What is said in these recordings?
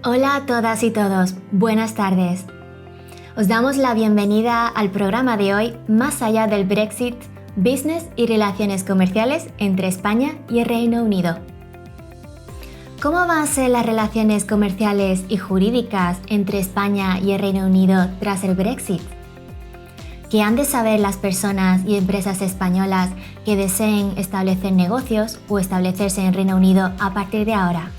Hola a todas y todos, buenas tardes. Os damos la bienvenida al programa de hoy, Más allá del Brexit, Business y Relaciones Comerciales entre España y el Reino Unido. ¿Cómo van a ser las relaciones comerciales y jurídicas entre España y el Reino Unido tras el Brexit? ¿Qué han de saber las personas y empresas españolas que deseen establecer negocios o establecerse en Reino Unido a partir de ahora?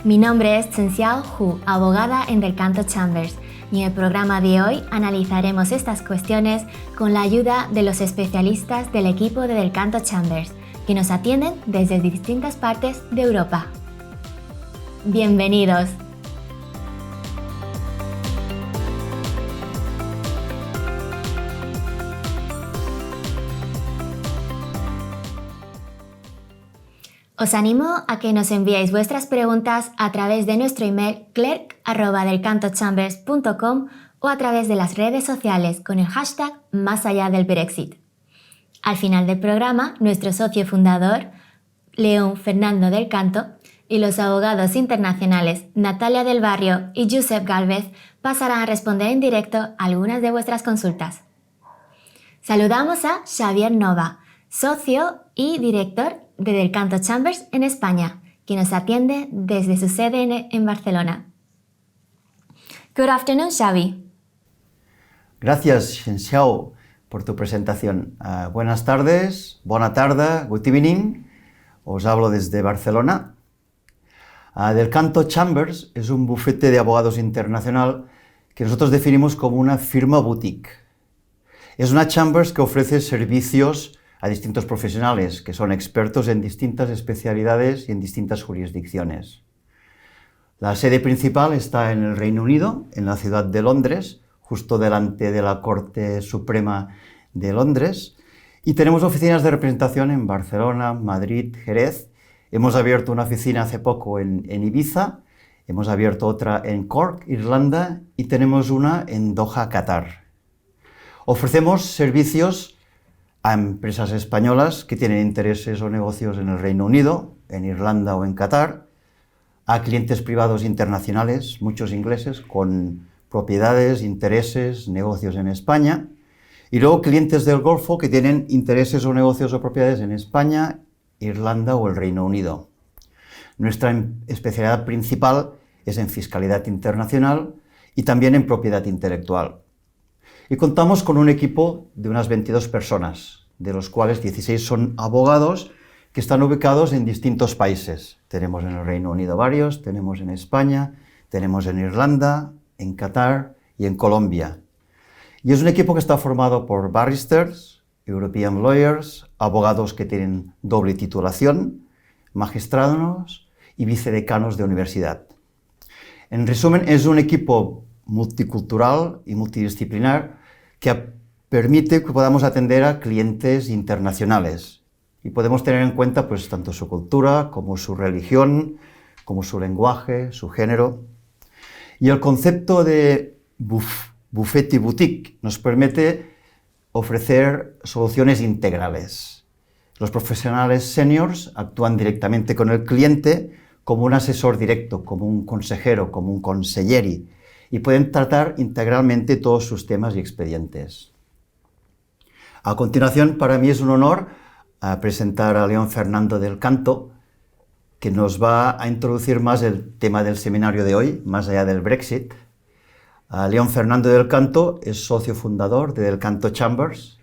Mi nombre es Chen Xiao Hu, abogada en Del Canto Chambers, y en el programa de hoy analizaremos estas cuestiones con la ayuda de los especialistas del equipo de Del Canto Chambers, que nos atienden desde distintas partes de Europa. ¡Bienvenidos! Os animo a que nos enviéis vuestras preguntas a través de nuestro email clerk@delcantochambers.com o a través de las redes sociales con el hashtag Más allá del Brexit. Al final del programa, nuestro socio fundador, León Fernando del Canto, y los abogados internacionales Natalia del Barrio y Josep Gálvez pasarán a responder en directo algunas de vuestras consultas. Saludamos a Xavier Nova, socio y director de Del Canto Chambers en España, que nos atiende desde su sede en Barcelona. Good afternoon, Xavi. Gracias, Chen Xiao, por tu presentación. Buenas tardes, buena tarde, good evening. Os hablo desde Barcelona. Del Canto Chambers es un bufete de abogados internacional que nosotros definimos como una firma boutique. Es una Chambers que ofrece servicios a distintos profesionales que son expertos en distintas especialidades y en distintas jurisdicciones. La sede principal está en el Reino Unido, en la ciudad de Londres, justo delante de la Corte Suprema de Londres, y tenemos oficinas de representación en Barcelona, Madrid, Jerez. Hemos abierto una oficina hace poco en Ibiza, hemos abierto otra en Cork, Irlanda, y tenemos una en Doha, Qatar. Ofrecemos servicios a empresas españolas que tienen intereses o negocios en el Reino Unido, en Irlanda o en Qatar, a clientes privados internacionales, muchos ingleses, con propiedades, intereses, negocios en España, y luego clientes del Golfo que tienen intereses o negocios o propiedades en España, Irlanda o el Reino Unido. Nuestra especialidad principal es en fiscalidad internacional y también en propiedad intelectual. Y contamos con un equipo de unas 22 personas, de los cuales 16 son abogados que están ubicados en distintos países. Tenemos en el Reino Unido varios, tenemos en España, tenemos en Irlanda, en Qatar y en Colombia. Y es un equipo que está formado por barristers, European lawyers, abogados que tienen doble titulación, magistrados y vicedecanos de universidad. En resumen, es un equipo multicultural y multidisciplinar que permite que podamos atender a clientes internacionales y podemos tener en cuenta pues, tanto su cultura como su religión, como su lenguaje, su género. Y el concepto de bufete boutique nos permite ofrecer soluciones integrales. Los profesionales seniors actúan directamente con el cliente como un asesor directo, como un consejero, como un consiglieri, y pueden tratar integralmente todos sus temas y expedientes. A continuación, para mí es un honor presentar a León Fernando del Canto, que nos va a introducir más el tema del seminario de hoy, más allá del Brexit. León Fernando del Canto es socio fundador de Del Canto Chambers,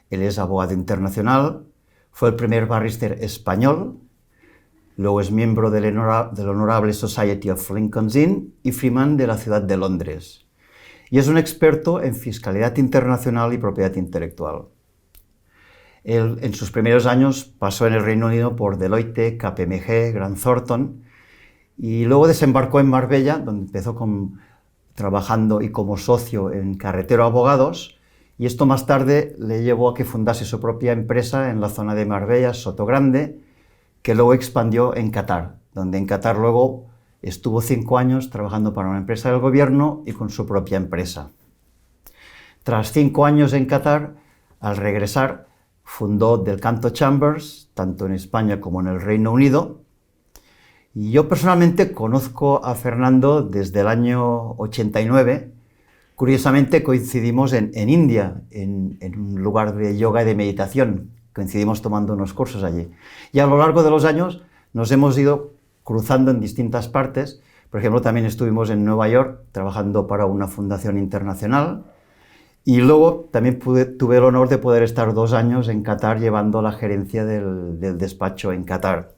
él es abogado internacional, fue el primer barrister español, luego es miembro del Honorable Society of Lincoln's Inn y Freeman de la ciudad de Londres. Y es un experto en fiscalidad internacional y propiedad intelectual. Él, en sus primeros años, pasó en el Reino Unido por Deloitte, KPMG, Grant Thornton, y luego desembarcó en Marbella, donde empezó trabajando y como socio en Carretero Abogados, y esto más tarde le llevó a que fundase su propia empresa en la zona de Marbella, Sotogrande, que luego expandió en Qatar, donde en Qatar luego estuvo 5 años trabajando para una empresa del gobierno y con su propia empresa. Tras 5 años en Qatar, al regresar, fundó Del Canto Chambers, tanto en España como en el Reino Unido, Y yo personalmente conozco a Fernando desde el año 89. Curiosamente coincidimos en India, en un lugar de yoga y de meditación. Coincidimos tomando unos cursos allí. Y a lo largo de los años nos hemos ido cruzando en distintas partes. Por ejemplo, también estuvimos en Nueva York trabajando para una fundación internacional. Y luego también tuve el honor de poder estar 2 años en Qatar llevando la gerencia del despacho en Qatar.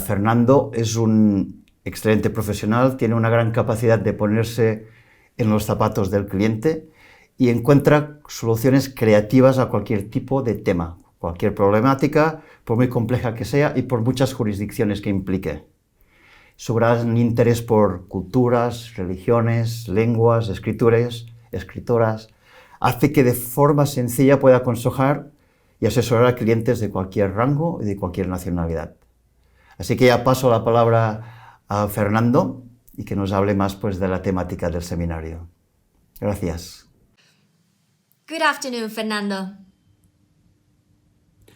Fernando es un excelente profesional, tiene una gran capacidad de ponerse en los zapatos del cliente y encuentra soluciones creativas a cualquier tipo de tema, cualquier problemática, por muy compleja que sea y por muchas jurisdicciones que implique. Su gran interés por culturas, religiones, lenguas, escritoras, hace que de forma sencilla pueda aconsejar y asesorar a clientes de cualquier rango y de cualquier nacionalidad. Así que ya paso la palabra a Fernando y que nos hable más pues, de la temática del seminario. Gracias. Good afternoon, Fernando.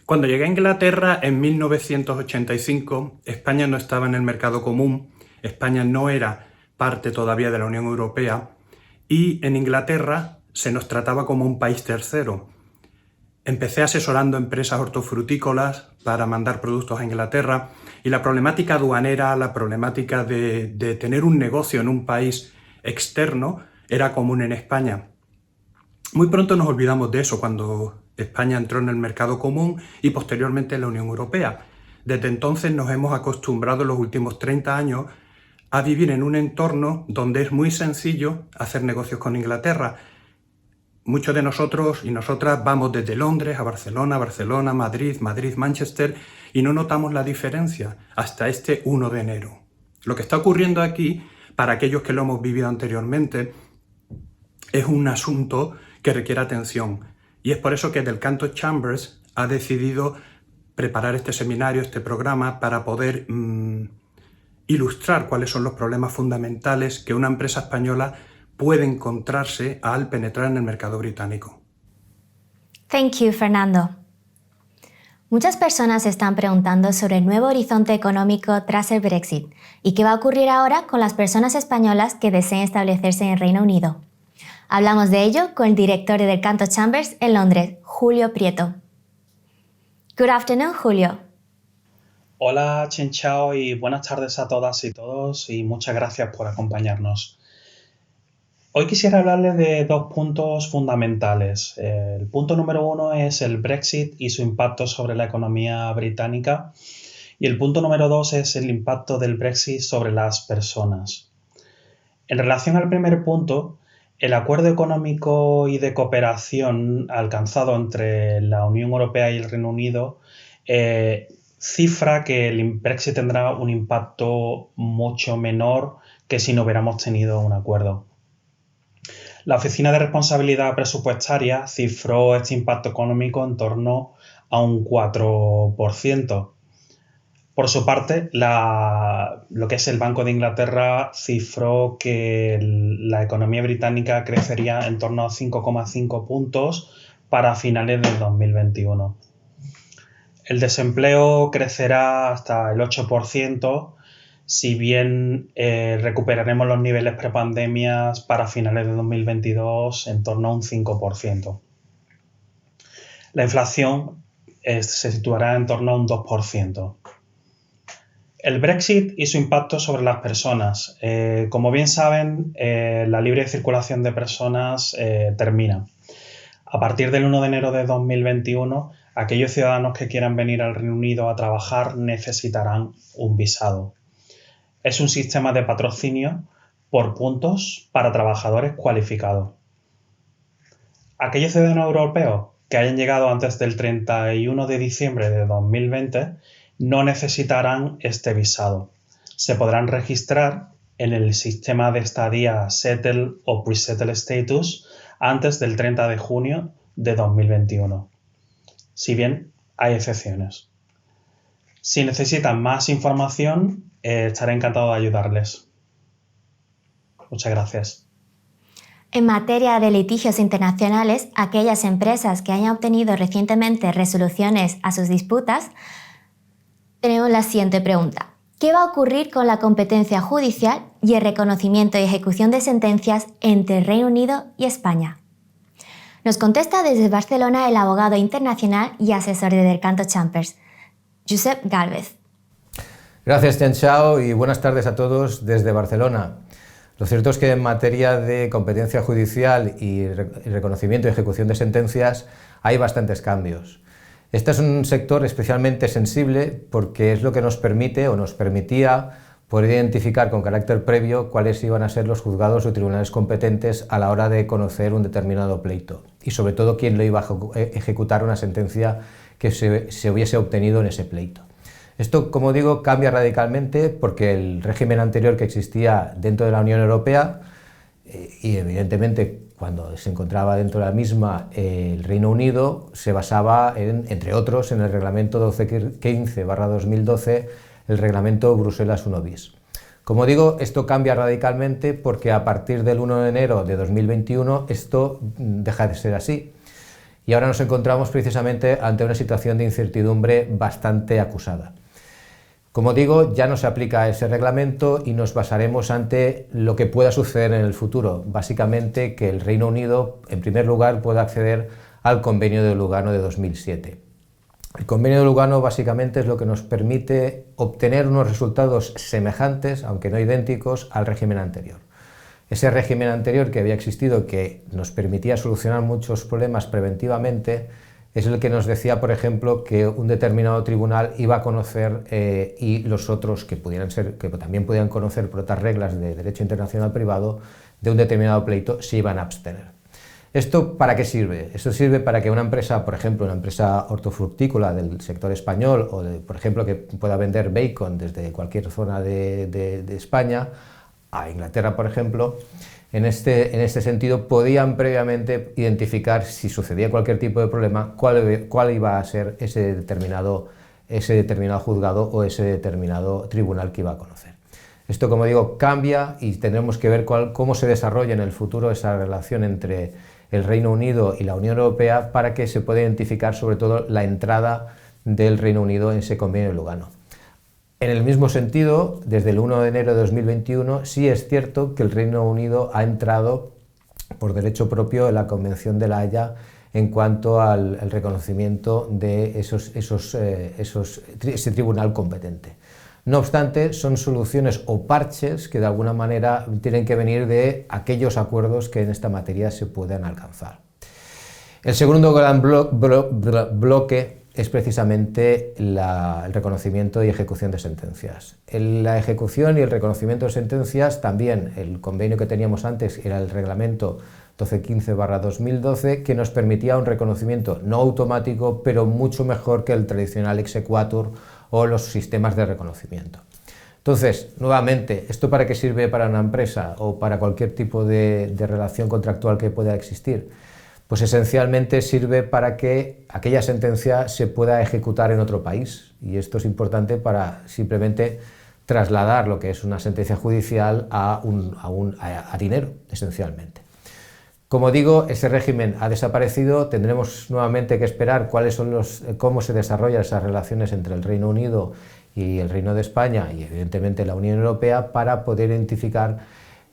Cuando llegué a Inglaterra en 1985, España no estaba en el mercado común, España no era parte todavía de la Unión Europea y en Inglaterra se nos trataba como un país tercero. Empecé asesorando empresas hortofrutícolas para mandar productos a Inglaterra y la problemática aduanera, la problemática de tener un negocio en un país externo era común en España. Muy pronto nos olvidamos de eso cuando España entró en el mercado común y posteriormente en la Unión Europea. Desde entonces nos hemos acostumbrado en los últimos 30 años a vivir en un entorno donde es muy sencillo hacer negocios con Inglaterra. Muchos de nosotros y nosotras vamos desde Londres a Barcelona, Madrid, Manchester y no notamos la diferencia hasta este 1 de enero. Lo que está ocurriendo aquí, para aquellos que lo hemos vivido anteriormente, es un asunto que requiere atención. Y es por eso que Del Canto Chambers ha decidido preparar este seminario, este programa, para poder ilustrar cuáles son los problemas fundamentales que una empresa española puede encontrarse al penetrar en el mercado británico. Thank you, Fernando. Muchas personas se están preguntando sobre el nuevo horizonte económico tras el Brexit y qué va a ocurrir ahora con las personas españolas que deseen establecerse en el Reino Unido. Hablamos de ello con el director de Del Canto Chambers en Londres, Julio Prieto. Good afternoon, Julio. Hola, Chen Chao, y buenas tardes a todas y todos y muchas gracias por acompañarnos. Hoy quisiera hablarles de 2 puntos fundamentales. El punto número 1 es el Brexit y su impacto sobre la economía británica. Y el punto número 2 es el impacto del Brexit sobre las personas. En relación al primer punto, el acuerdo económico y de cooperación alcanzado entre la Unión Europea y el Reino Unido cifra que el Brexit tendrá un impacto mucho menor que si no hubiéramos tenido un acuerdo. La Oficina de Responsabilidad Presupuestaria cifró este impacto económico en torno a un 4%. Por su parte, lo que es el Banco de Inglaterra cifró que la economía británica crecería en torno a 5,5 puntos para finales del 2021. El desempleo crecerá hasta el 8%, si bien recuperaremos los niveles prepandemias para finales de 2022 en torno a un 5%. La inflación se situará en torno a un 2%. El Brexit y su impacto sobre las personas. Como bien saben, la libre circulación de personas termina. A partir del 1 de enero de 2021, aquellos ciudadanos que quieran venir al Reino Unido a trabajar necesitarán un visado. Es un sistema de patrocinio por puntos para trabajadores cualificados. Aquellos ciudadanos europeos que hayan llegado antes del 31 de diciembre de 2020 no necesitarán este visado. Se podrán registrar en el sistema de estadía Settle o Pre-Settle Status antes del 30 de junio de 2021. Si bien hay excepciones. Si necesitan más información, estaré encantado de ayudarles. Muchas gracias. En materia de litigios internacionales, aquellas empresas que hayan obtenido recientemente resoluciones a sus disputas tenemos la siguiente pregunta. ¿Qué va a ocurrir con la competencia judicial y el reconocimiento y ejecución de sentencias entre el Reino Unido y España? Nos contesta desde Barcelona el abogado internacional y asesor de Delcanto Chambers, Josep Gálvez. Gracias, Chen Xiao, y buenas tardes a todos desde Barcelona. Lo cierto es que en materia de competencia judicial y reconocimiento y ejecución de sentencias hay bastantes cambios. Este es un sector especialmente sensible porque es lo que nos permite o nos permitía poder identificar con carácter previo cuáles iban a ser los juzgados o tribunales competentes a la hora de conocer un determinado pleito y sobre todo quién lo iba a ejecutar una sentencia que se hubiese obtenido en ese pleito. Esto, como digo, cambia radicalmente porque el régimen anterior que existía dentro de la Unión Europea y evidentemente cuando se encontraba dentro de la misma el Reino Unido se basaba, entre otros, en el reglamento 1215/2012, el reglamento Bruselas I bis. Como digo, esto cambia radicalmente porque a partir del 1 de enero de 2021 esto deja de ser así. Y ahora nos encontramos precisamente ante una situación de incertidumbre bastante acusada. Como digo, ya no se aplica ese reglamento y nos basaremos ante lo que pueda suceder en el futuro. Básicamente que el Reino Unido, en primer lugar, pueda acceder al Convenio de Lugano de 2007. El Convenio de Lugano básicamente es lo que nos permite obtener unos resultados semejantes, aunque no idénticos, al régimen anterior. Ese régimen anterior que había existido, que nos permitía solucionar muchos problemas preventivamente, es el que nos decía, por ejemplo, que un determinado tribunal iba a conocer y los otros que también podían conocer por otras reglas de derecho internacional privado de un determinado pleito se iban a abstener. ¿Esto para qué sirve? Esto sirve para que una empresa, por ejemplo, una empresa hortofructícola del sector español o, por ejemplo, que pueda vender bacon desde cualquier zona de España a Inglaterra, por ejemplo, en este sentido podían previamente identificar si sucedía cualquier tipo de problema, cuál iba a ser ese determinado juzgado o ese determinado tribunal que iba a conocer. Esto, como digo, cambia y tendremos que ver cómo se desarrolla en el futuro esa relación entre el Reino Unido y la Unión Europea para que se pueda identificar sobre todo la entrada del Reino Unido en ese convenio de Lugano. En el mismo sentido, desde el 1 de enero de 2021, sí es cierto que el Reino Unido ha entrado por derecho propio en la Convención de La Haya en cuanto al reconocimiento de ese tribunal competente. No obstante, son soluciones o parches que de alguna manera tienen que venir de aquellos acuerdos que en esta materia se puedan alcanzar. El segundo gran bloque es precisamente el reconocimiento y ejecución de sentencias. La ejecución y el reconocimiento de sentencias, también el convenio que teníamos antes era el reglamento 1215/2012, que nos permitía un reconocimiento no automático, pero mucho mejor que el tradicional exequatur o los sistemas de reconocimiento. Entonces, nuevamente, ¿esto para qué sirve para una empresa o para cualquier tipo de relación contractual que pueda existir? Pues esencialmente sirve para que aquella sentencia se pueda ejecutar en otro país, y esto es importante para simplemente trasladar lo que es una sentencia judicial a dinero, esencialmente. Como digo, ese régimen ha desaparecido, tendremos nuevamente que esperar cómo se desarrollan esas relaciones entre el Reino Unido y el Reino de España y evidentemente la Unión Europea para poder identificar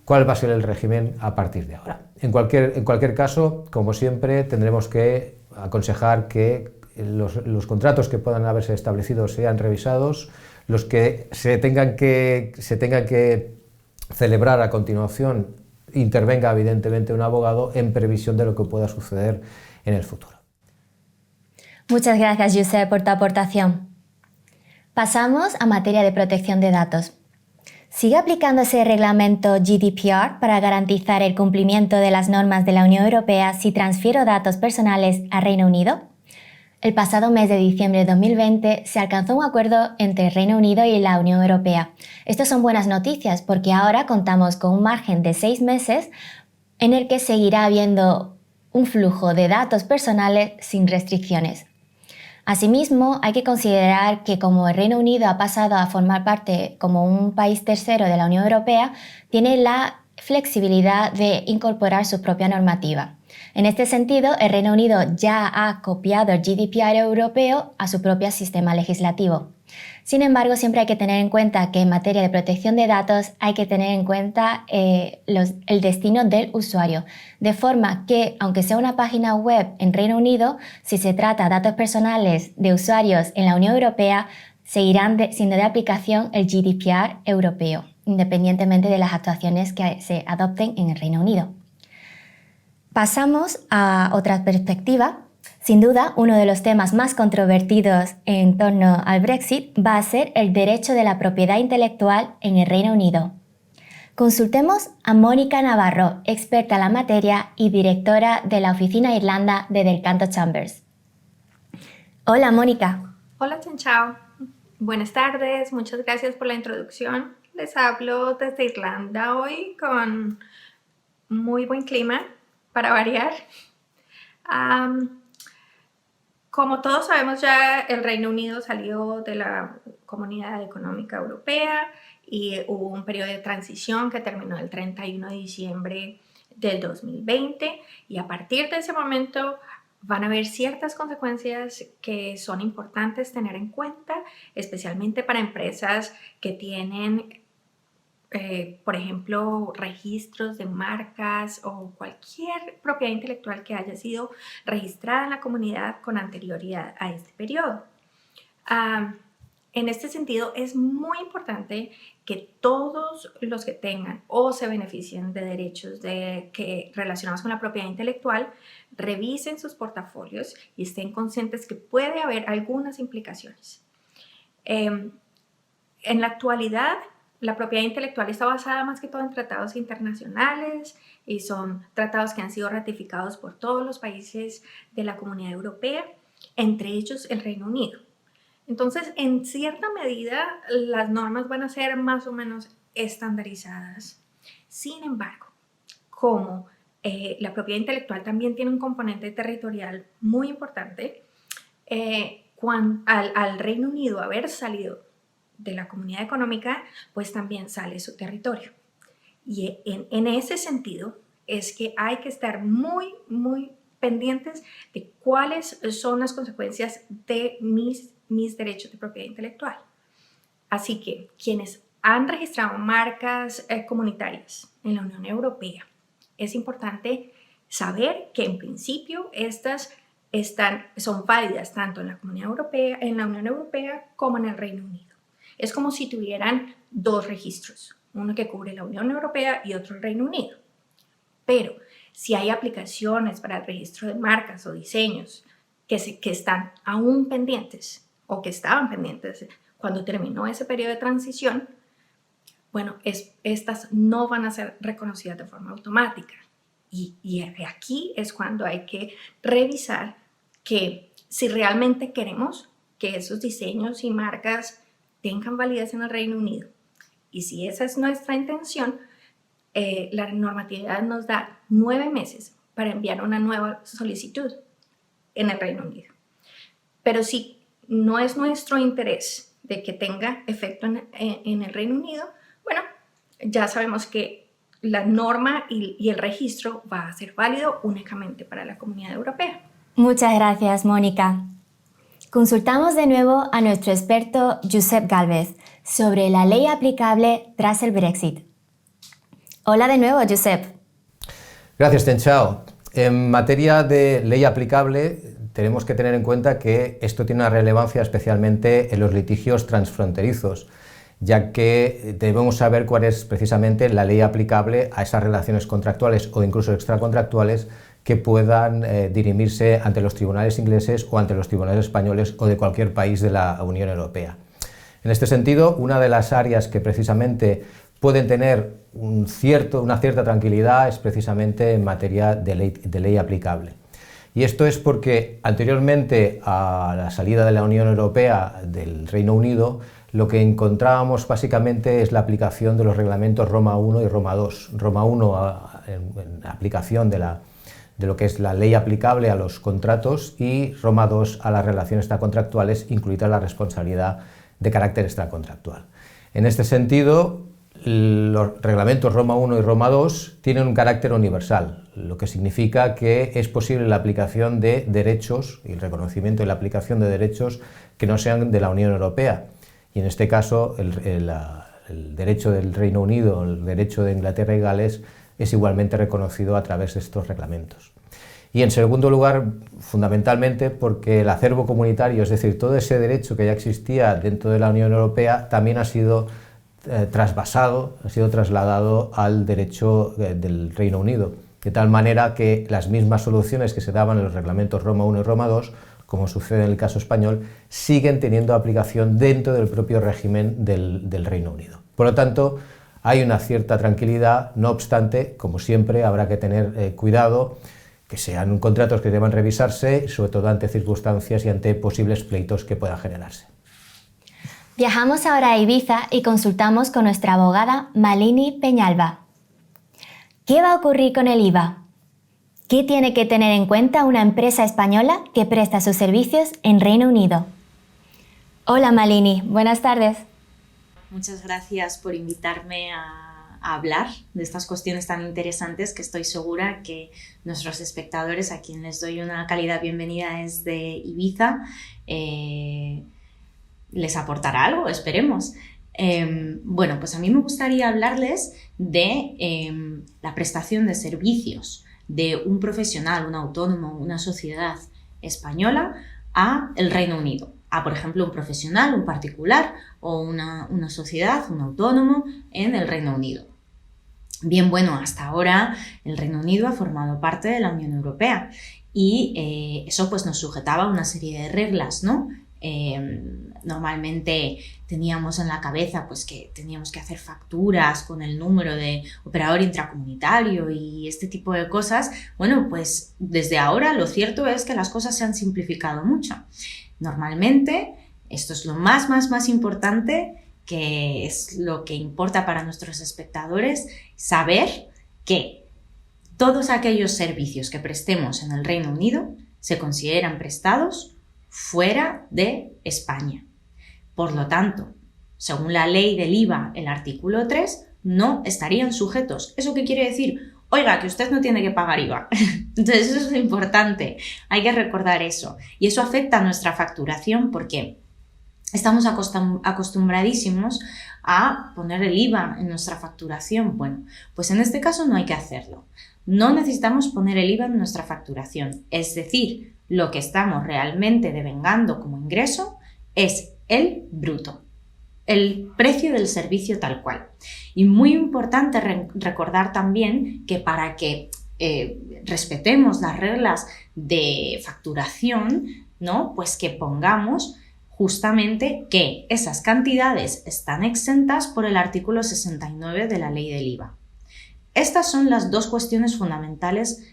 cuál va a ser el régimen a partir de ahora. En cualquier caso, como siempre, tendremos que aconsejar que los contratos que puedan haberse establecido sean revisados, los que se tengan que celebrar a continuación intervenga evidentemente un abogado en previsión de lo que pueda suceder en el futuro. Muchas gracias, Josep, por tu aportación. Pasamos a materia de protección de datos. ¿Sigue aplicándose el reglamento GDPR para garantizar el cumplimiento de las normas de la Unión Europea si transfiero datos personales al Reino Unido? El pasado mes de diciembre de 2020 se alcanzó un acuerdo entre el Reino Unido y la Unión Europea. Estas son buenas noticias porque ahora contamos con un margen de 6 meses en el que seguirá habiendo un flujo de datos personales sin restricciones. Asimismo, hay que considerar que como el Reino Unido ha pasado a formar parte como un país tercero de la Unión Europea, tiene la flexibilidad de incorporar su propia normativa. En este sentido, el Reino Unido ya ha copiado el GDPR europeo a su propio sistema legislativo. Sin embargo, siempre hay que tener en cuenta que en materia de protección de datos hay que tener en cuenta el destino del usuario, de forma que, aunque sea una página web en Reino Unido, si se trata de datos personales de usuarios en la Unión Europea, seguirán siendo de aplicación el GDPR europeo, independientemente de las actuaciones que se adopten en el Reino Unido. Pasamos a otra perspectiva. Sin duda, uno de los temas más controvertidos en torno al Brexit va a ser el derecho de la propiedad intelectual en el Reino Unido. Consultemos a Mónica Navarro, experta en la materia y directora de la Oficina Irlanda de Del Canto Chambers. Hola, Mónica. Hola, Chao. Buenas tardes, muchas gracias por la introducción. Les hablo desde Irlanda hoy con muy buen clima, para variar. Como todos sabemos ya, el Reino Unido salió de la Comunidad Económica Europea y hubo un periodo de transición que terminó el 31 de diciembre del 2020 y a partir de ese momento van a haber ciertas consecuencias que son importantes tener en cuenta, especialmente para empresas que tienen por ejemplo, registros de marcas o cualquier propiedad intelectual que haya sido registrada en la comunidad con anterioridad a este periodo. En este sentido, es muy importante que todos los que tengan o se beneficien de derechos relacionados con la propiedad intelectual revisen sus portafolios y estén conscientes que puede haber algunas implicaciones. En la actualidad, la propiedad intelectual está basada más que todo en tratados internacionales y son tratados que han sido ratificados por todos los países de la Comunidad Europea, entre ellos el Reino Unido. Entonces, en cierta medida, las normas van a ser más o menos estandarizadas. Sin embargo, como la propiedad intelectual también tiene un componente territorial muy importante, al Reino Unido haber salido de la comunidad económica, pues también sale su territorio. Y en ese sentido es que hay que estar muy, muy pendientes de cuáles son las consecuencias de mis derechos de propiedad intelectual. Así que quienes han registrado marcas comunitarias en la Unión Europea, es importante saber que en principio estas son válidas tanto en la Comunidad Europea, en la Unión Europea como en el Reino Unido. Es como si tuvieran dos registros, uno que cubre la Unión Europea y otro el Reino Unido. Pero si hay aplicaciones para el registro de marcas o diseños que están aún pendientes o que estaban pendientes cuando terminó ese periodo de transición, bueno, estas no van a ser reconocidas de forma automática. Y aquí es cuando hay que revisar que si realmente queremos que esos diseños y marcas tengan validez en el Reino Unido. Y si esa es nuestra intención, la normatividad nos da 9 meses para enviar una nueva solicitud en el Reino Unido. Pero si no es nuestro interés de que tenga efecto en el Reino Unido, bueno, ya sabemos que la norma y el registro va a ser válido únicamente para la Comunidad Europea. Muchas gracias, Mónica. Consultamos de nuevo a nuestro experto Josep Gálvez sobre la ley aplicable tras el Brexit. Hola de nuevo, Josep. Gracias, Tenchao. En materia de ley aplicable, tenemos que tener en cuenta que esto tiene una relevancia especialmente en los litigios transfronterizos, ya que debemos saber cuál es precisamente la ley aplicable a esas relaciones contractuales o incluso extracontractuales que puedan dirimirse ante los tribunales ingleses o ante los tribunales españoles o de cualquier país de la Unión Europea. En este sentido, una de las áreas que precisamente pueden tener una cierta tranquilidad es precisamente en materia de ley aplicable. Y esto es porque anteriormente a la salida de la Unión Europea del Reino Unido, lo que encontrábamos básicamente es la aplicación de los reglamentos Roma I y Roma II. Roma I en aplicación de lo que es la ley aplicable a los contratos y Roma II a las relaciones extracontractuales, incluida la responsabilidad de carácter extracontractual. En este sentido, los reglamentos Roma I y Roma II tienen un carácter universal, lo que significa que es posible la aplicación de derechos y el reconocimiento y la aplicación de derechos que no sean de la Unión Europea. y en este caso el derecho del Reino Unido, el derecho de Inglaterra y Gales es igualmente reconocido a través de estos reglamentos. Y en segundo lugar, fundamentalmente porque el acervo comunitario, es decir, todo ese derecho que ya existía dentro de la Unión Europea, también ha sido trasvasado, ha sido trasladado al derecho del Reino Unido, de tal manera que las mismas soluciones que se daban en los reglamentos Roma I y Roma II, como sucede en el caso español, siguen teniendo aplicación dentro del propio régimen del Reino Unido. Por lo tanto, hay una cierta tranquilidad, no obstante, como siempre, habrá que tener cuidado, que sean contratos que deban revisarse, sobre todo ante circunstancias y ante posibles pleitos que puedan generarse. Viajamos ahora a Ibiza y consultamos con nuestra abogada Malini Peñalba. ¿Qué va a ocurrir con el IVA? ¿Qué tiene que tener en cuenta una empresa española que presta sus servicios en Reino Unido? Hola Malini, buenas tardes. Muchas gracias por invitarme a hablar de estas cuestiones tan interesantes que estoy segura que nuestros espectadores, a quienes les doy una cálida bienvenida desde Ibiza, les aportará algo, esperemos. Bueno, pues a mí me gustaría hablarles de la prestación de servicios de un profesional, un autónomo, una sociedad española a el Reino Unido. A, por ejemplo, un profesional, un particular o una sociedad, un autónomo en el Reino Unido. Bien, bueno, hasta ahora el Reino Unido ha formado parte de la Unión Europea y eso pues nos sujetaba a una serie de reglas, ¿no? Normalmente teníamos en la cabeza pues que teníamos que hacer facturas con el número de operador intracomunitario y este tipo de cosas. Bueno, pues desde ahora lo cierto es que las cosas se han simplificado mucho. Normalmente, esto es lo más importante, que es lo que importa para nuestros espectadores, saber que todos aquellos servicios que prestemos en el Reino Unido se consideran prestados fuera de España. Por lo tanto, según la ley del IVA, el artículo 3, no estarían sujetos. ¿Eso qué quiere decir? Oiga, que usted no tiene que pagar IVA. Entonces eso es importante, hay que recordar eso. Y eso afecta a nuestra facturación porque estamos acostumbradísimos a poner el IVA en nuestra facturación. Bueno, pues en este caso no hay que hacerlo. No necesitamos poner el IVA en nuestra facturación. Es decir, lo que estamos realmente devengando como ingreso es el bruto, el precio del servicio tal cual. Y muy importante recordar también que para que respetemos las reglas de facturación, ¿no? Pues que pongamos justamente que esas cantidades están exentas por el artículo 69 de la ley del IVA. Estas son las dos cuestiones fundamentales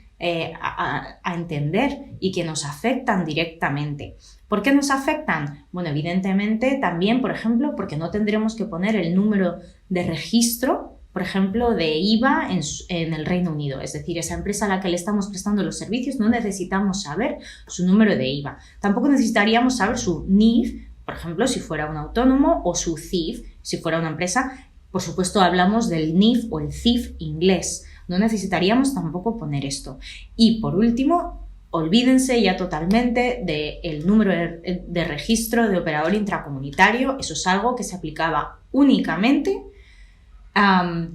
a entender y que nos afectan directamente. ¿Por qué nos afectan? Bueno, evidentemente también, por ejemplo, porque no tendremos que poner el número de registro, por ejemplo, de IVA en el Reino Unido. Es decir, esa empresa a la que le estamos prestando los servicios no necesitamos saber su número de IVA. Tampoco necesitaríamos saber su NIF, por ejemplo, si fuera un autónomo, o su CIF, si fuera una empresa. Por supuesto, hablamos del NIF o el CIF inglés. No necesitaríamos tampoco poner esto. Y por último, olvídense ya totalmente del número de registro de operador intracomunitario. Eso es algo que se aplicaba únicamente a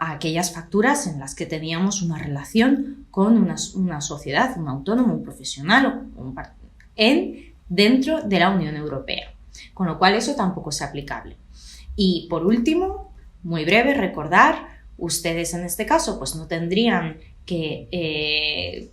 aquellas facturas en las que teníamos una relación con una sociedad, un autónomo, un profesional dentro de la Unión Europea. Con lo cual eso tampoco es aplicable. Y por último, muy breve, recordar, ustedes en este caso pues no tendrían que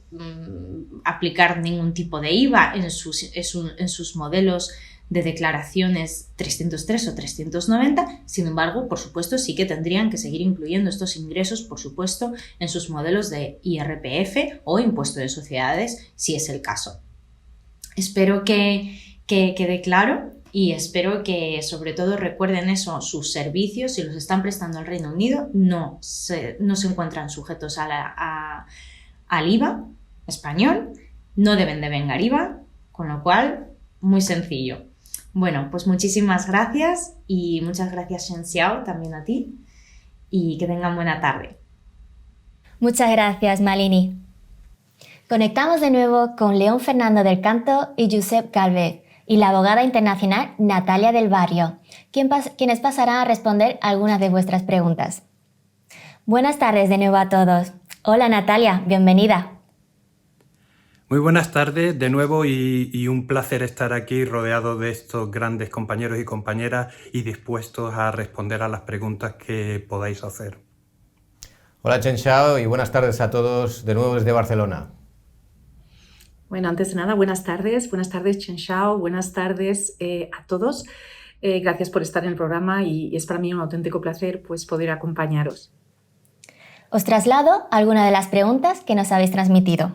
aplicar ningún tipo de IVA en sus modelos de declaraciones 303 o 390, sin embargo, por supuesto, sí que tendrían que seguir incluyendo estos ingresos, por supuesto, en sus modelos de IRPF o impuesto de sociedades, si es el caso. Espero que quede claro y espero que, sobre todo, recuerden eso, sus servicios, si los están prestando al Reino Unido, no se encuentran sujetos al IVA español, no deben devengar IVA, con lo cual, muy sencillo. Bueno, pues muchísimas gracias y muchas gracias, Shen Xiao, también a ti, y que tengan buena tarde. Muchas gracias, Malini. Conectamos de nuevo con León Fernando del Canto y Josep Calvet, y la abogada internacional Natalia del Barrio, quienes pasarán a responder algunas de vuestras preguntas. Buenas tardes de nuevo a todos. Hola Natalia, bienvenida. Muy buenas tardes de nuevo y un placer estar aquí rodeado de estos grandes compañeros y compañeras y dispuestos a responder a las preguntas que podáis hacer. Hola Chen Xiao y buenas tardes a todos de nuevo desde Barcelona. Bueno, antes de nada, buenas tardes Chen Xiao, buenas tardes a todos. Gracias por estar en el programa y es para mí un auténtico placer pues, poder acompañaros. Os traslado algunas de las preguntas que nos habéis transmitido.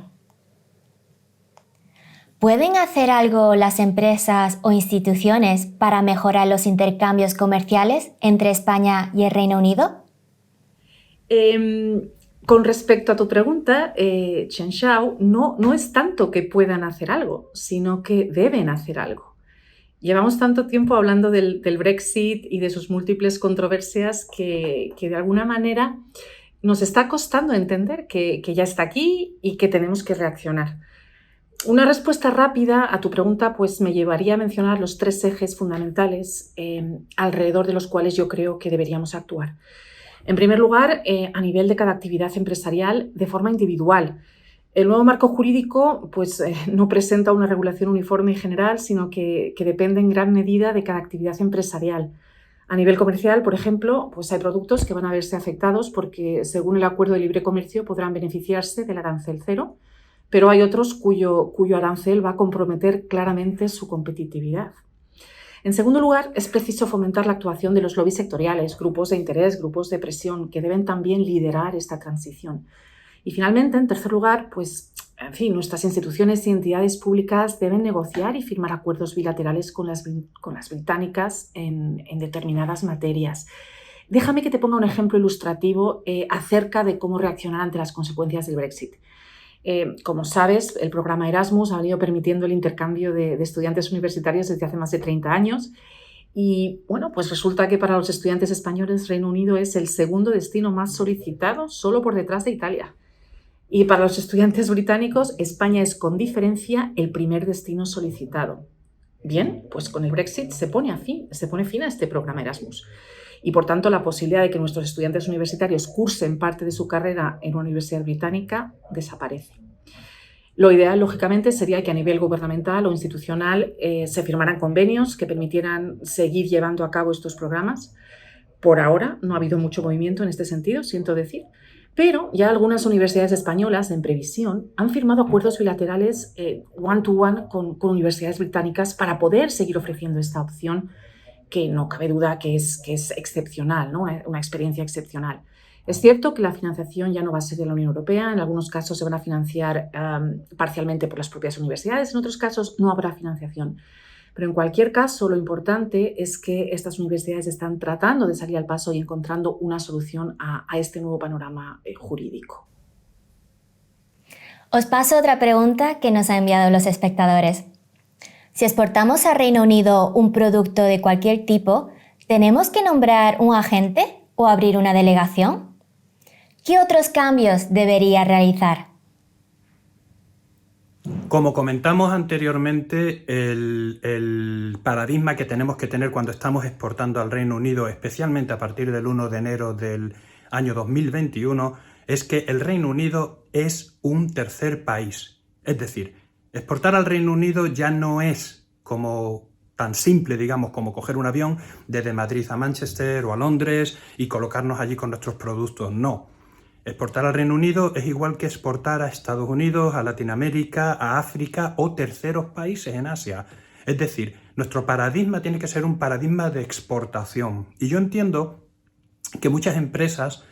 ¿Pueden hacer algo las empresas o instituciones para mejorar los intercambios comerciales entre España y el Reino Unido? Con respecto a tu pregunta, Chen Xiao, no es tanto que puedan hacer algo, sino que deben hacer algo. Llevamos tanto tiempo hablando del Brexit y de sus múltiples controversias que de alguna manera nos está costando entender que ya está aquí y que tenemos que reaccionar. Una respuesta rápida a tu pregunta pues, me llevaría a mencionar los 3 ejes fundamentales alrededor de los cuales yo creo que deberíamos actuar. En primer lugar, a nivel de cada actividad empresarial de forma individual. El nuevo marco jurídico pues, no presenta una regulación uniforme y general, sino que depende en gran medida de cada actividad empresarial. A nivel comercial, por ejemplo, pues hay productos que van a verse afectados porque, según el acuerdo de libre comercio, podrán beneficiarse del arancel cero, pero hay otros cuyo arancel va a comprometer claramente su competitividad. En segundo lugar, es preciso fomentar la actuación de los lobbies sectoriales, grupos de interés, grupos de presión, que deben también liderar esta transición. Y finalmente, en tercer lugar, pues, en fin, nuestras instituciones y entidades públicas deben negociar y firmar acuerdos bilaterales con las británicas en determinadas materias. Déjame que te ponga un ejemplo ilustrativo acerca de cómo reaccionar ante las consecuencias del Brexit. Como sabes, el programa Erasmus ha venido permitiendo el intercambio de estudiantes universitarios desde hace más de 30 años y bueno, pues resulta que para los estudiantes españoles Reino Unido es el segundo destino más solicitado, solo por detrás de Italia. Y para los estudiantes británicos, España es con diferencia el primer destino solicitado. Bien, pues con el Brexit se pone fin a este programa Erasmus. Y por tanto la posibilidad de que nuestros estudiantes universitarios cursen parte de su carrera en una universidad británica desaparece. Lo ideal, lógicamente, sería que a nivel gubernamental o institucional se firmaran convenios que permitieran seguir llevando a cabo estos programas. Por ahora no ha habido mucho movimiento en este sentido, siento decir, pero ya algunas universidades españolas, en previsión, han firmado acuerdos bilaterales one-to-one con universidades británicas para poder seguir ofreciendo esta opción que no cabe duda que es excepcional, ¿no? Una experiencia excepcional. Es cierto que la financiación ya no va a ser de la Unión Europea, en algunos casos se van a financiar parcialmente por las propias universidades, en otros casos no habrá financiación. Pero en cualquier caso, lo importante es que estas universidades están tratando de salir al paso y encontrando una solución a este nuevo panorama jurídico. Os paso otra pregunta que nos han enviado los espectadores. Si exportamos al Reino Unido un producto de cualquier tipo, ¿tenemos que nombrar un agente o abrir una delegación? ¿Qué otros cambios debería realizar? Como comentamos anteriormente, el paradigma que tenemos que tener cuando estamos exportando al Reino Unido, especialmente a partir del 1 de enero del año 2021, es que el Reino Unido es un tercer país. Es decir, exportar al Reino Unido ya no es como tan simple, digamos, como coger un avión desde Madrid a Manchester o a Londres y colocarnos allí con nuestros productos. No. Exportar al Reino Unido es igual que exportar a Estados Unidos, a Latinoamérica, a África o terceros países en Asia. Es decir, nuestro paradigma tiene que ser un paradigma de exportación. Y yo entiendo que muchas empresas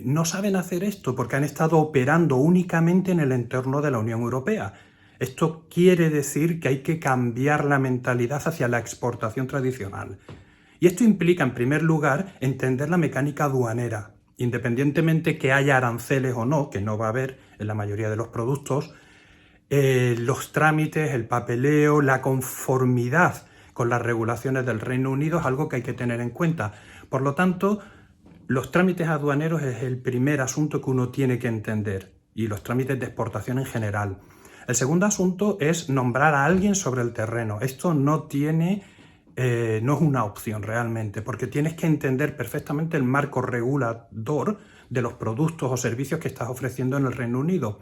no saben hacer esto porque han estado operando únicamente en el entorno de la Unión Europea. Esto quiere decir que hay que cambiar la mentalidad hacia la exportación tradicional. Y esto implica, en primer lugar, entender la mecánica aduanera. Independientemente que haya aranceles o no, que no va a haber en la mayoría de los productos, los trámites, el papeleo, la conformidad con las regulaciones del Reino Unido es algo que hay que tener en cuenta. Por lo tanto, los trámites aduaneros es el primer asunto que uno tiene que entender, y los trámites de exportación en general. El segundo asunto es nombrar a alguien sobre el terreno. Esto no es una opción realmente, porque tienes que entender perfectamente el marco regulador de los productos o servicios que estás ofreciendo en el Reino Unido.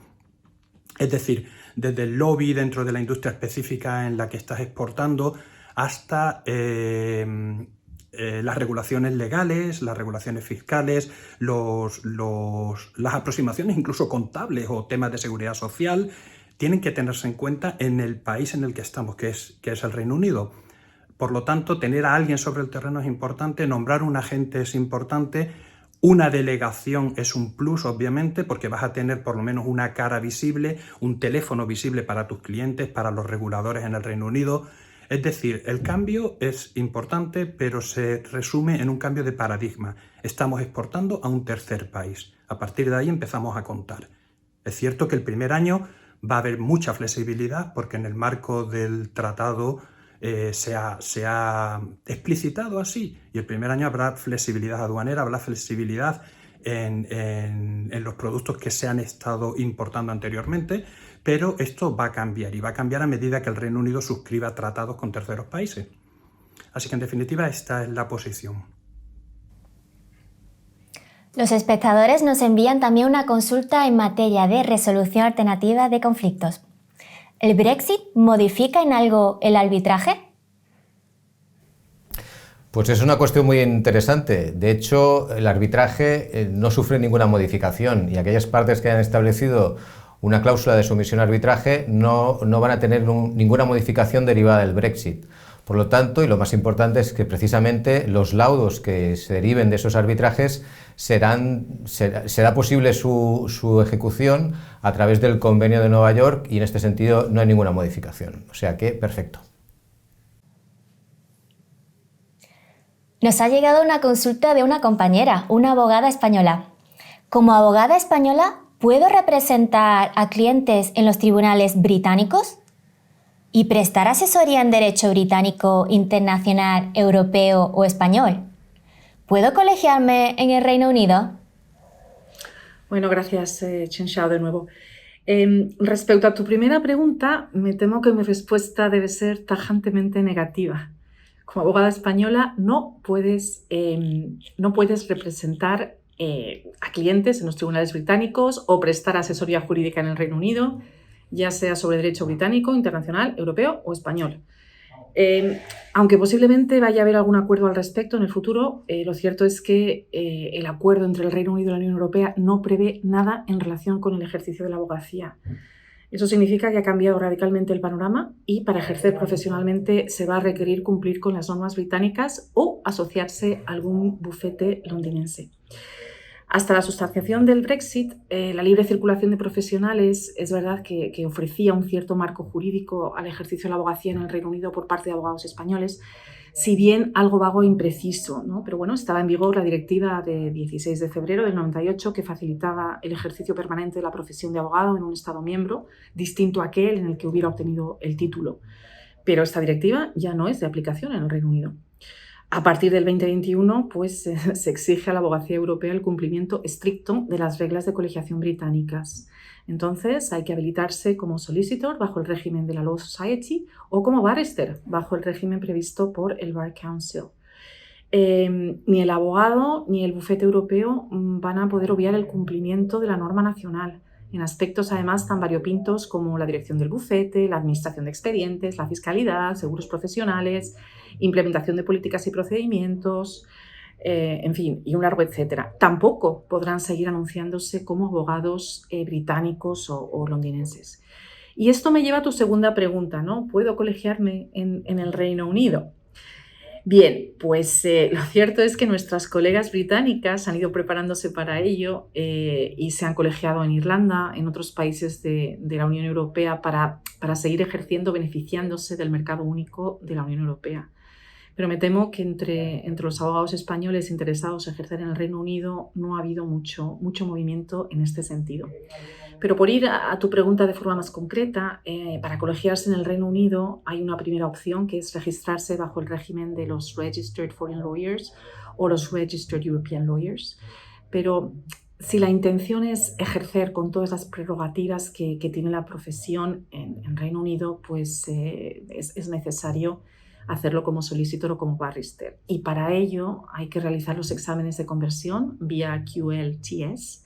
Es decir, desde el lobby dentro de la industria específica en la que estás exportando hasta las regulaciones legales, las regulaciones fiscales, las aproximaciones incluso contables o temas de seguridad social, tienen que tenerse en cuenta en el país en el que estamos, que es el Reino Unido. Por lo tanto, tener a alguien sobre el terreno es importante, nombrar un agente es importante, una delegación es un plus, obviamente, porque vas a tener por lo menos una cara visible, un teléfono visible para tus clientes, para los reguladores en el Reino Unido. Es decir, el cambio es importante, pero se resume en un cambio de paradigma. Estamos exportando a un tercer país. A partir de ahí empezamos a contar. Es cierto que el primer año va a haber mucha flexibilidad, porque en el marco del tratado se ha explicitado así. Y el primer año habrá flexibilidad aduanera, habrá flexibilidad en los productos que se han estado importando anteriormente, pero esto va a cambiar y va a cambiar a medida que el Reino Unido suscriba tratados con terceros países. Así que en definitiva esta es la posición. Los espectadores nos envían también una consulta en materia de resolución alternativa de conflictos. ¿El Brexit modifica en algo el arbitraje? Pues es una cuestión muy interesante. De hecho, el arbitraje no sufre ninguna modificación y aquellas partes que hayan establecido una cláusula de sumisión a arbitraje no van a tener ninguna modificación derivada del Brexit. Por lo tanto, y lo más importante es que precisamente los laudos que se deriven de esos arbitrajes será posible su ejecución a través del Convenio de Nueva York y en este sentido no hay ninguna modificación. O sea que, perfecto. Nos ha llegado una consulta de una compañera, una abogada española. Como abogada española, ¿puedo representar a clientes en los tribunales británicos? ¿Y prestar asesoría en derecho británico, internacional, europeo o español? ¿Puedo colegiarme en el Reino Unido? Bueno, gracias, Chen Xiao, de nuevo. Respecto a tu primera pregunta, me temo que mi respuesta debe ser tajantemente negativa. Como abogada española no puedes representar a clientes en los tribunales británicos o prestar asesoría jurídica en el Reino Unido, ya sea sobre derecho británico, internacional, europeo o español. Aunque posiblemente vaya a haber algún acuerdo al respecto en el futuro, lo cierto es que el acuerdo entre el Reino Unido y la Unión Europea no prevé nada en relación con el ejercicio de la abogacía. Eso significa que ha cambiado radicalmente el panorama y para ejercer profesionalmente se va a requerir cumplir con las normas británicas o asociarse a algún bufete londinense. Hasta la sustanciación del Brexit, la libre circulación de profesionales es verdad que ofrecía un cierto marco jurídico al ejercicio de la abogacía en el Reino Unido por parte de abogados españoles, si bien algo vago e impreciso, ¿no? Pero bueno, estaba en vigor la directiva de 16 de febrero del 98 que facilitaba el ejercicio permanente de la profesión de abogado en un Estado miembro distinto a aquel en el que hubiera obtenido el título. Pero esta directiva ya no es de aplicación en el Reino Unido. A partir del 2021, pues, se exige a la abogacía europea el cumplimiento estricto de las reglas de colegiación británicas. Entonces, hay que habilitarse como solicitor bajo el régimen de la Law Society o como barrister bajo el régimen previsto por el Bar Council. Ni el abogado ni el bufete europeo van a poder obviar el cumplimiento de la norma nacional en aspectos además tan variopintos como la dirección del bufete, la administración de expedientes, la fiscalidad, seguros profesionales, implementación de políticas y procedimientos, en fin, y un largo etcétera. Tampoco podrán seguir anunciándose como abogados británicos o londinenses. Y esto me lleva a tu segunda pregunta, ¿no? ¿Puedo colegiarme en el Reino Unido? Bien, pues lo cierto es que nuestras colegas británicas han ido preparándose para ello y se han colegiado en Irlanda, en otros países de la Unión Europea para seguir ejerciendo, beneficiándose del mercado único de la Unión Europea. Pero me temo que entre los abogados españoles interesados en ejercer en el Reino Unido no ha habido mucho movimiento en este sentido. Pero por ir a tu pregunta de forma más concreta, para colegiarse en el Reino Unido hay una primera opción que es registrarse bajo el régimen de los Registered Foreign Lawyers o los Registered European Lawyers. Pero Si la intención es ejercer con todas las prerrogativas que tiene la profesión en Reino Unido, pues es necesario hacerlo como solicitor o como barrister. Y para ello hay que realizar los exámenes de conversión vía QLTS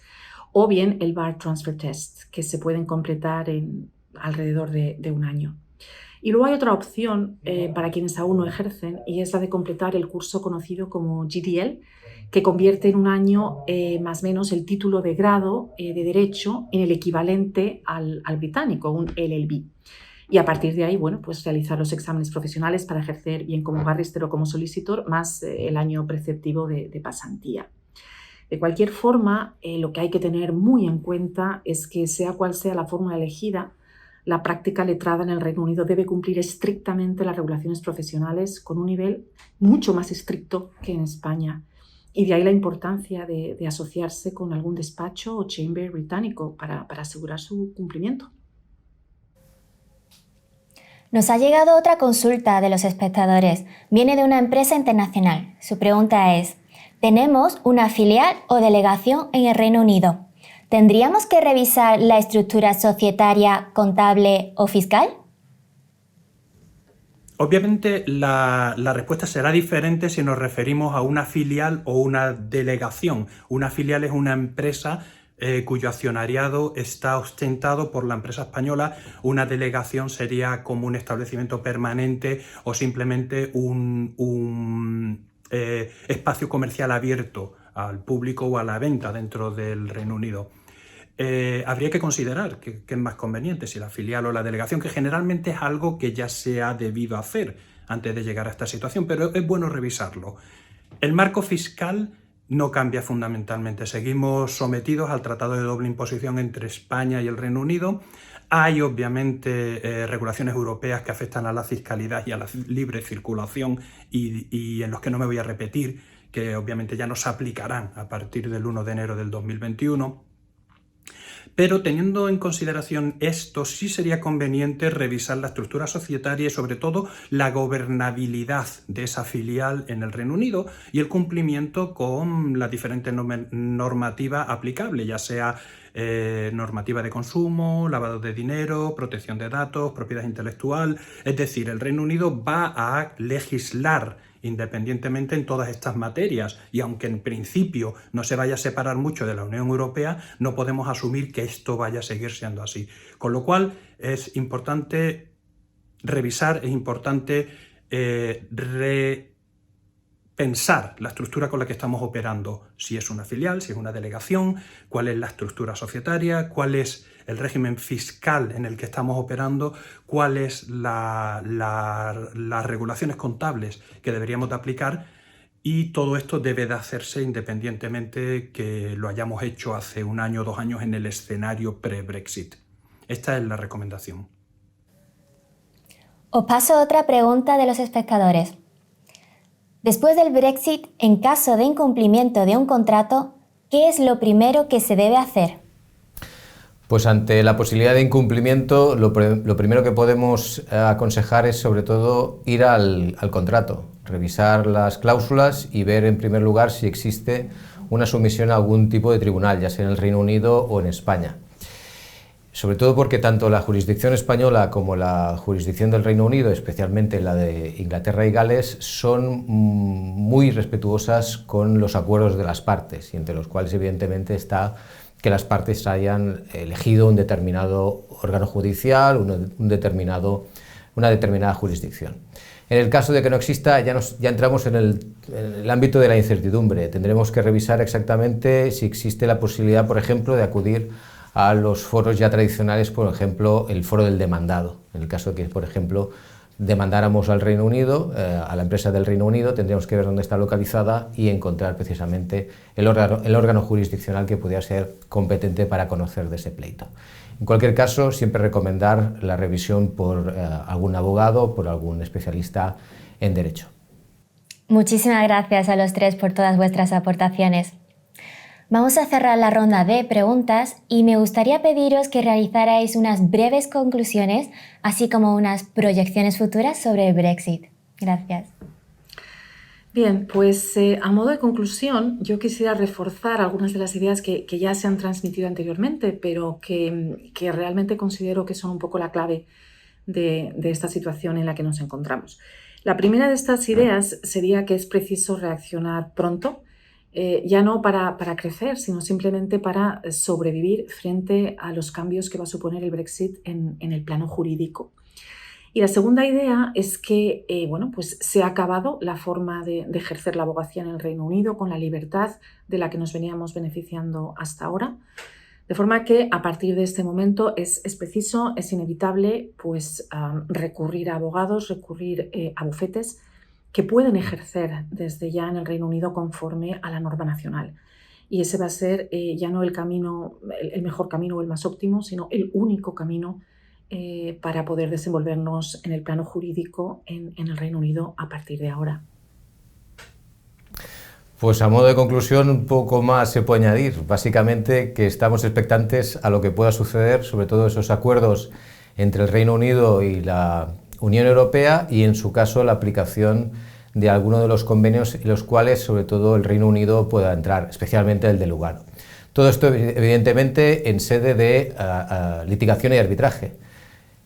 o bien el Bar Transfer Test, que se pueden completar en alrededor de un año. Y luego hay otra opción para quienes aún no ejercen, y es la de completar el curso conocido como GDL, que convierte en un año más o menos el título de grado de Derecho en el equivalente al británico, un LLB. Y a partir de ahí, bueno, pues realizar los exámenes profesionales para ejercer bien como barrister o como solicitor, más el año preceptivo de pasantía. De cualquier forma, lo que hay que tener muy en cuenta es que sea cual sea la fórmula elegida, la práctica letrada en el Reino Unido debe cumplir estrictamente las regulaciones profesionales con un nivel mucho más estricto que en España. Y de ahí la importancia de asociarse con algún despacho o chamber británico para asegurar su cumplimiento. Nos ha llegado otra consulta de los espectadores. Viene de una empresa internacional. Su pregunta es: tenemos una filial o delegación en el Reino Unido. ¿Tendríamos que revisar la estructura societaria, contable o fiscal? Obviamente la respuesta será diferente si nos referimos a una filial o una delegación. Una filial es una empresa cuyo accionariado está ostentado por la empresa española. Una delegación sería como un establecimiento permanente o simplemente un espacio comercial abierto al público o a la venta dentro del Reino Unido. Habría que considerar qué es más conveniente, si la filial o la delegación, que generalmente es algo que ya se ha debido hacer antes de llegar a esta situación, pero es bueno revisarlo. El marco fiscal no cambia fundamentalmente. Seguimos sometidos al Tratado de Doble Imposición entre España y el Reino Unido. Hay obviamente regulaciones europeas que afectan a la fiscalidad y a la libre circulación y en los que no me voy a repetir, que obviamente ya no se aplicarán a partir del 1 de enero del 2021. Pero teniendo en consideración esto, sí sería conveniente revisar la estructura societaria y sobre todo la gobernabilidad de esa filial en el Reino Unido y el cumplimiento con la diferente normativa aplicable, ya sea normativa de consumo, lavado de dinero, protección de datos, propiedad intelectual. Es decir, el Reino Unido va a legislar independientemente en todas estas materias, y aunque en principio no se vaya a separar mucho de la Unión Europea, no podemos asumir que esto vaya a seguir siendo así. Con lo cual es importante revisar, es importante repensar la estructura con la que estamos operando, si es una filial, si es una delegación, cuál es la estructura societaria, cuál es el régimen fiscal en el que estamos operando, cuáles las regulaciones contables que deberíamos de aplicar, y todo esto debe de hacerse independientemente que lo hayamos hecho hace un año o 2 años en el escenario pre-Brexit. Esta es la recomendación. Os paso otra pregunta de los espectadores. Después del Brexit, en caso de incumplimiento de un contrato, ¿qué es lo primero que se debe hacer? Pues ante la posibilidad de incumplimiento, lo primero que podemos aconsejar es sobre todo ir al contrato, revisar las cláusulas y ver en primer lugar si existe una sumisión a algún tipo de tribunal, ya sea en el Reino Unido o en España. Sobre todo porque tanto la jurisdicción española como la jurisdicción del Reino Unido, especialmente la de Inglaterra y Gales, son muy respetuosas con los acuerdos de las partes, y entre los cuales evidentemente está que las partes hayan elegido un determinado órgano judicial, una determinada jurisdicción. En el caso de que no exista, ya entramos en el ámbito de la incertidumbre. Tendremos que revisar exactamente si existe la posibilidad, por ejemplo, de acudir a los foros ya tradicionales, por ejemplo, el foro del demandado. En el caso de que, por ejemplo, demandáramos al Reino Unido, a la empresa del Reino Unido, tendríamos que ver dónde está localizada y encontrar precisamente el órgano jurisdiccional que pudiera ser competente para conocer de ese pleito. En cualquier caso, siempre recomendar la revisión por algún abogado, por algún especialista en derecho. Muchísimas gracias a los tres por todas vuestras aportaciones. Vamos a cerrar la ronda de preguntas y me gustaría pediros que realizarais unas breves conclusiones, así como unas proyecciones futuras sobre el Brexit. Gracias. Bien, pues a modo de conclusión, yo quisiera reforzar algunas de las ideas que ya se han transmitido anteriormente, pero que realmente considero que son un poco la clave de esta situación en la que nos encontramos. La primera de estas ideas sería que es preciso reaccionar pronto, ya no para crecer, sino simplemente para sobrevivir frente a los cambios que va a suponer el Brexit en el plano jurídico. Y la segunda idea es que pues se ha acabado la forma de ejercer la abogacía en el Reino Unido con la libertad de la que nos veníamos beneficiando hasta ahora. De forma que a partir de este momento es preciso, es inevitable pues, recurrir a abogados, recurrir a bufetes que pueden ejercer desde ya en el Reino Unido conforme a la norma nacional. Y ese va a ser ya no el camino, el mejor camino o el más óptimo, sino el único camino para poder desenvolvernos en el plano jurídico en el Reino Unido a partir de ahora. Pues a modo de conclusión, un poco más se puede añadir. Básicamente que estamos expectantes a lo que pueda suceder, sobre todo esos acuerdos entre el Reino Unido y la Unión Europea y, en su caso, la aplicación de alguno de los convenios en los cuales, sobre todo, el Reino Unido pueda entrar, especialmente el de Lugano. Todo esto, evidentemente, en sede de litigación y arbitraje.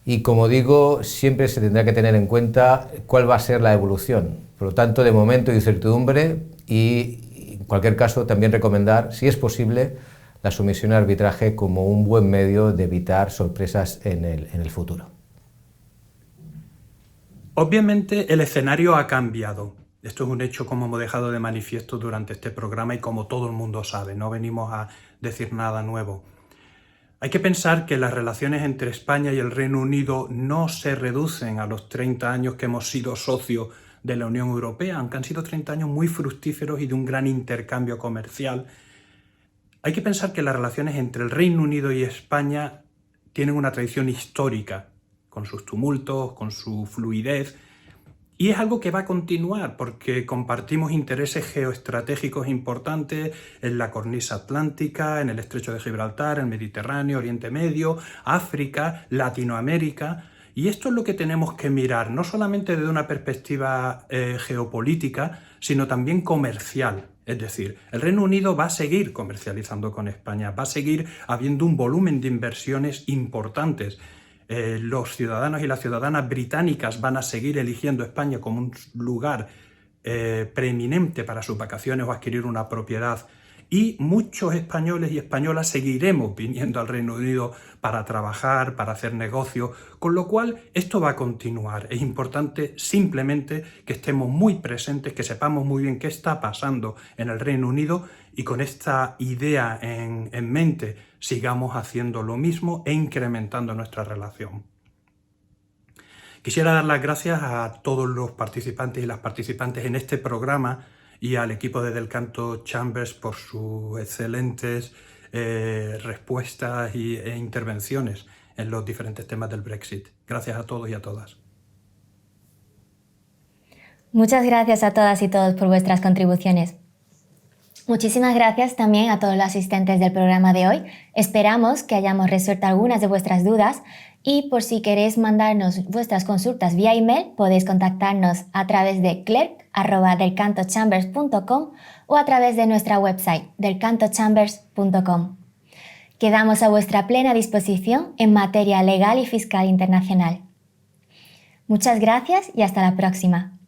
Y, como digo, siempre se tendrá que tener en cuenta cuál va a ser la evolución. Por lo tanto, de momento, incertidumbre y, en cualquier caso, también recomendar, si es posible, la sumisión al arbitraje como un buen medio de evitar sorpresas en el futuro. Obviamente, el escenario ha cambiado. Esto es un hecho, como hemos dejado de manifiesto durante este programa y como todo el mundo sabe, no venimos a decir nada nuevo. Hay que pensar que las relaciones entre España y el Reino Unido no se reducen a los 30 años que hemos sido socios de la Unión Europea, aunque han sido 30 años muy fructíferos y de un gran intercambio comercial. Hay que pensar que las relaciones entre el Reino Unido y España tienen una tradición histórica, con sus tumultos, con su fluidez, y es algo que va a continuar porque compartimos intereses geoestratégicos importantes en la cornisa atlántica, en el estrecho de Gibraltar, el Mediterráneo, Oriente Medio, África, Latinoamérica. Y esto es lo que tenemos que mirar, no solamente desde una perspectiva geopolítica, sino también comercial. Es decir, el Reino Unido va a seguir comercializando con España, va a seguir habiendo un volumen de inversiones importantes. Los ciudadanos y las ciudadanas británicas van a seguir eligiendo España como un lugar preeminente para sus vacaciones o adquirir una propiedad. Y muchos españoles y españolas seguiremos viniendo al Reino Unido para trabajar, para hacer negocios, con lo cual esto va a continuar. Es importante simplemente que estemos muy presentes, que sepamos muy bien qué está pasando en el Reino Unido y con esta idea en mente sigamos haciendo lo mismo e incrementando nuestra relación. Quisiera dar las gracias a todos los participantes y las participantes en este programa y al equipo de Del Canto Chambers por sus excelentes respuestas e intervenciones en los diferentes temas del Brexit. Gracias a todos y a todas. Muchas gracias a todas y todos por vuestras contribuciones. Muchísimas gracias también a todos los asistentes del programa de hoy. Esperamos que hayamos resuelto algunas de vuestras dudas y por si queréis mandarnos vuestras consultas vía email, podéis contactarnos a través de clerk@delcantochambers.com o a través de nuestra website delcantochambers.com. Quedamos a vuestra plena disposición en materia legal y fiscal internacional. Muchas gracias y hasta la próxima.